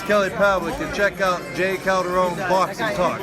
Kelly Pavlik, and check out J. Calderon Boxing Talk.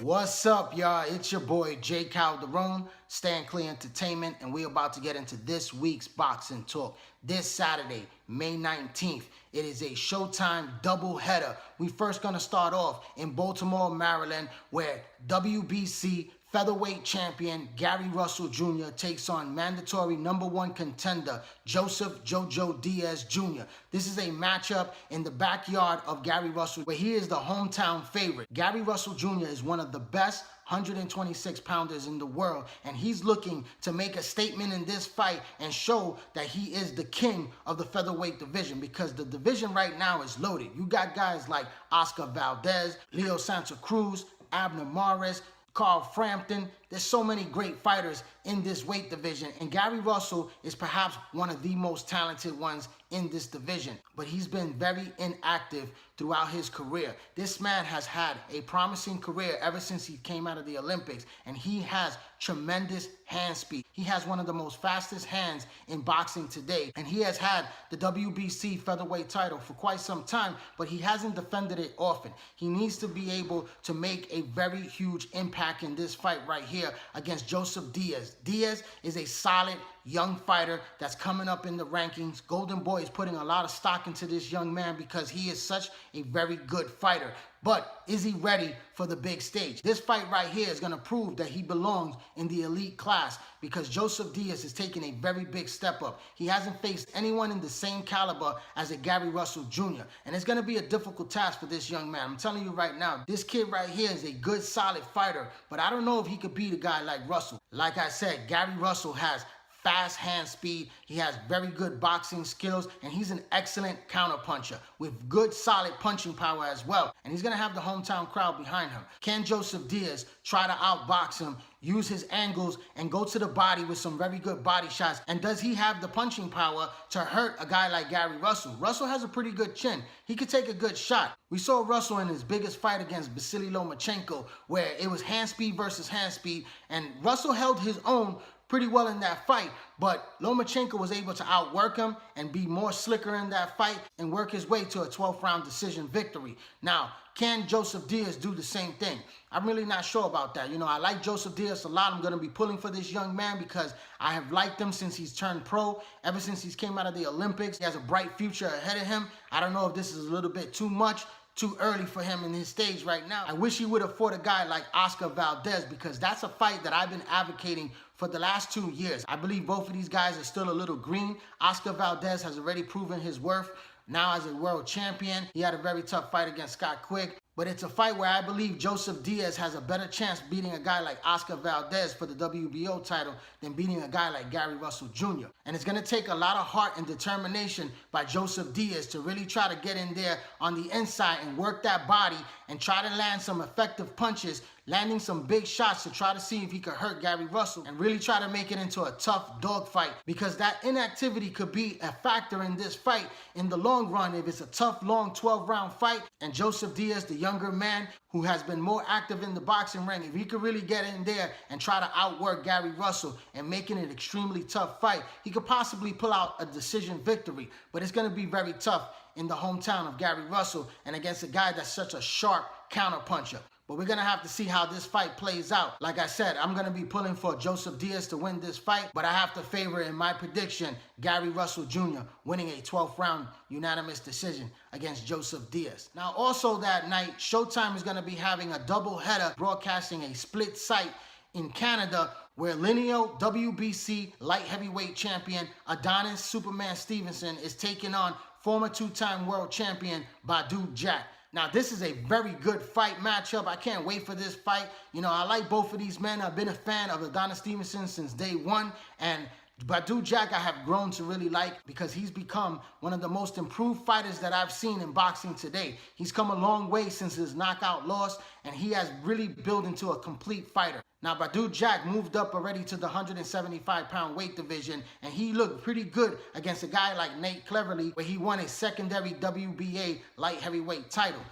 What's up, y'all? It's your boy, J. Calderon, Stand Clear Entertainment, and we're about to get into this week's Boxing Talk. This Saturday, May 19th, it is a Showtime doubleheader. We first going to start off in Baltimore, Maryland, where WBC Featherweight champion Gary Russell Jr. takes on mandatory #1 contender Joseph Jojo Diaz Jr. This is a matchup in the backyard of Gary Russell, where he is the hometown favorite. Gary Russell Jr. is one of the best 126-pounders in the world, and he's looking to make a statement in this fight and show that he is the king of the featherweight division, because the division right now is loaded. You got guys like Oscar Valdez, Leo Santa Cruz, Abner Maris, Carl Frampton. There's so many great fighters in this weight division, and Gary Russell is perhaps one of the most talented ones in this division, but he's been very inactive throughout his career. This man has had a promising career ever since he came out of the Olympics, and he has tremendous hand speed. He has one of the most fastest hands in boxing today, and he has had the WBC featherweight title for quite some time, but he hasn't defended it often. He needs to be able to make a very huge impact in this fight right here against Joseph Diaz. Diaz is a solid young fighter that's coming up in the rankings. Golden Boy is putting a lot of stock into this young man because he is such a very good fighter. But is he ready for the big stage? This fight right here is going to prove that he belongs in the elite class, because Joseph Diaz is taking a very big step up. He hasn't faced anyone in the same caliber as a Gary Russell Jr. And it's going to be a difficult task for this young man. I'm telling you right now, this kid right here is a good, solid fighter, but I don't know if he could beat a guy like Russell. Like I said, Gary Russell has fast hand speed, he has very good boxing skills, and he's an excellent counterpuncher with good solid punching power as well. And he's going to have the hometown crowd behind him. Can Joseph Diaz try to outbox him, use his angles, and go to the body with some very good body shots? And does he have the punching power to hurt a guy like Gary Russell? Russell has a pretty good chin. He could take a good shot. We saw Russell in his biggest fight against Vasily Lomachenko, where it was hand speed versus hand speed, and Russell held his own pretty well in that fight, but Lomachenko was able to outwork him and be more slicker in that fight and work his way to a 12th round decision victory. Now, can Joseph Diaz do the same thing? I'm really not sure about that. You know, I like Joseph Diaz a lot. I'm going to be pulling for this young man because I have liked him since he's turned pro, ever since he's came out of the Olympics. He has a bright future ahead of him. I don't know if this is a little bit too much, too early for him in his stage right now. I wish he would have fought a guy like Oscar Valdez, because that's a fight that I've been advocating for the last 2 years. I believe both of these guys are still a little green. Oscar Valdez has already proven his worth now as a world champion. He had a very tough fight against Scott Quigg, but it's a fight where I believe Joseph Diaz has a better chance beating a guy like Oscar Valdez for the WBO title than beating a guy like Gary Russell Jr. And it's going to take a lot of heart and determination by Joseph Diaz to really try to get in there on the inside and work that body and try to land some effective punches, landing some big shots to try to see if he could hurt Gary Russell and really try to make it into a tough dogfight, because that inactivity could be a factor in this fight in the long run if it's a tough, long 12-round fight. And Joseph Diaz, the younger man who has been more active in the boxing ring, if he could really get in there and try to outwork Gary Russell and making it an extremely tough fight, he could possibly pull out a decision victory. But it's going to be very tough in the hometown of Gary Russell and against a guy that's such a sharp counterpuncher. But we're going to have to see how this fight plays out. Like I said, I'm going to be pulling for Joseph Diaz to win this fight, but I have to favor, in my prediction, Gary Russell Jr. winning a 12th round unanimous decision against Joseph Diaz. Now, also that night, Showtime is going to be having a doubleheader, broadcasting a split site in Canada, where lineal WBC light heavyweight champion Adonis Superman Stevenson is taking on former two-time world champion Badou Jack. Now, this is a very good fight matchup. I can't wait for this fight. You know, I like both of these men. I've been a fan of Adonis Stevenson since day one, and Badou Jack I have grown to really like, because he's become one of the most improved fighters that I've seen in boxing today. He's come a long way since his knockout loss, and he has really built into a complete fighter. Now, Badou Jack moved up already to the 175-pound weight division, and he looked pretty good against a guy like Nate Cleverly, where he won a secondary WBA light heavyweight title.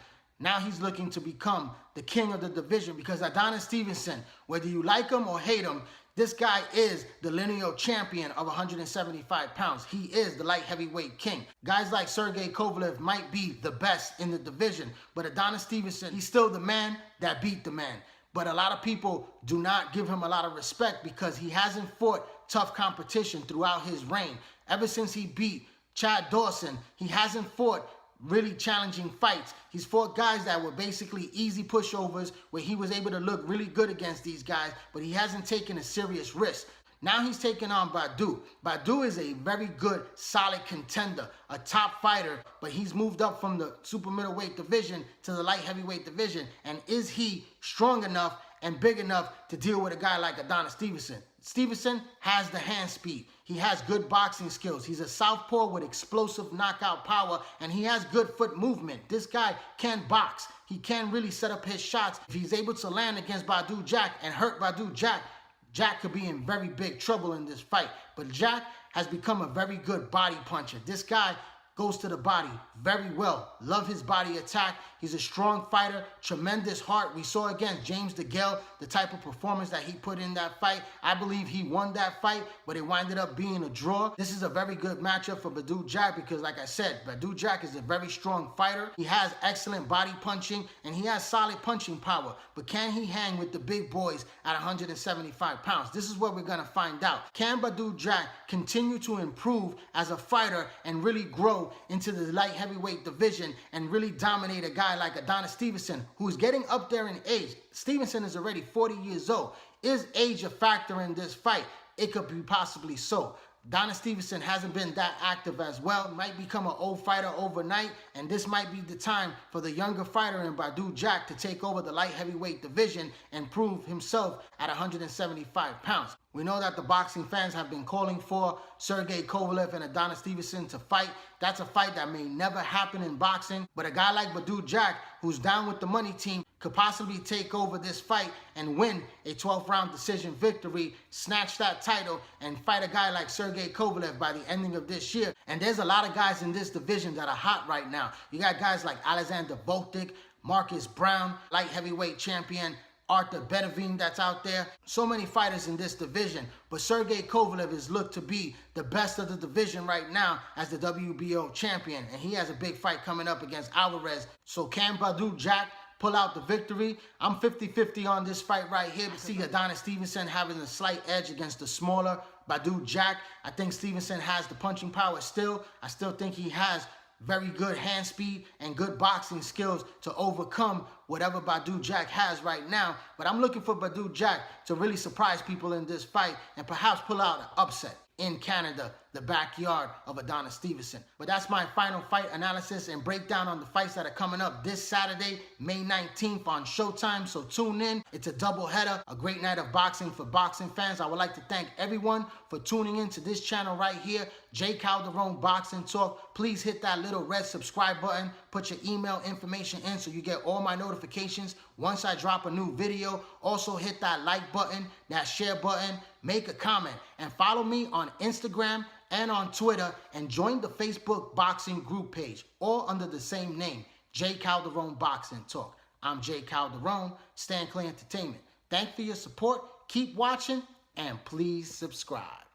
Now he's looking to become the king of the division, because Adonis Stevenson, whether you like him or hate him, This guy is the lineal champion of 175 pounds. He is the light heavyweight king. Guys like Sergey Kovalev might be the best in the division, but Adonis Stevenson, he's still the man that beat the man. But a lot of people do not give him a lot of respect because he hasn't fought tough competition throughout his reign. Ever since he beat Chad Dawson, he hasn't fought really challenging fights. He's fought guys that were basically easy pushovers where he was able to look really good against these guys, but he hasn't taken a serious risk. Now he's taking on Badou. Badou is a very good, solid contender, a top fighter, but he's moved up from the super middleweight division to the light heavyweight division. And is he strong enough and big enough to deal with a guy like Adonis Stevenson? Stevenson has the hand speed. He has good boxing skills. He's a southpaw with explosive knockout power, and he has good foot movement. This guy can box. He can really set up his shots. If he's able to land against Badou Jack and hurt Badou Jack, Jack could be in very big trouble in this fight. But Jack has become a very good body puncher. This guy goes to the body very well. Love his body attack. He's a strong fighter, tremendous heart. We saw against James DeGale the type of performance that he put in that fight. I believe he won that fight, but it winded up being a draw. This is a very good matchup for Badou Jack because, like I said, Badou Jack is a very strong fighter. He has excellent body punching, and he has solid punching power. But can he hang with the big boys at 175 pounds? This is what we're going to find out. Can Badou Jack continue to improve as a fighter and really grow into the light heavyweight division and really dominate a guy like Adonis Stevenson, who's getting up there in age? Stevenson is already 40 years old. Is age a factor in this fight? It could be possibly so. Adonis Stevenson hasn't been that active as well. Might become an old fighter overnight, and this might be the time for the younger fighter in Badou Jack to take over the light heavyweight division and prove himself at 175 pounds. We know that the boxing fans have been calling for Sergey Kovalev and Adonis Stevenson to fight. That's a fight that may never happen in boxing, but a guy like Badou Jack, who's down with the money team, could possibly take over this fight and win a 12th round decision victory, snatch that title, and fight a guy like Sergey Kovalev by the ending of this year. And there's a lot of guys in this division that are hot right now. You got guys like Alexander Voltic, Marcus Brown, light heavyweight champion Arthur Bedavine that's out there. So many fighters in this division, but Sergey Kovalev is looked to be the best of the division right now as the WBO champion, and he has a big fight coming up against Alvarez. So can Badou Jack pull out the victory? I'm 50-50 on this fight right here. I see Adonis Stevenson having a slight edge against the smaller Badou Jack. I think Stevenson has the punching power still. I still think he has very good hand speed and good boxing skills to overcome whatever Badou Jack has right now. But I'm looking for Badou Jack to really surprise people in this fight and perhaps pull out an upset in Canada, the backyard of Adonis Stevenson. But that's my final fight analysis and breakdown on the fights that are coming up this Saturday, May 19th on Showtime. So tune in. It's a doubleheader, a great night of boxing for boxing fans. I would like to thank everyone for tuning in to this channel right here, J. Calderon Boxing Talk. Please hit that little red subscribe button. Put your email information in so you get all my notifications once I drop a new video. Also hit that like button, that share button, make a comment, and follow me on Instagram and on Twitter, and join the Facebook boxing group page, all under the same name, J. Calderon Boxing Talk. I'm J. Calderon, Stand Clear Entertainment. Thanks for your support, keep watching, and please subscribe.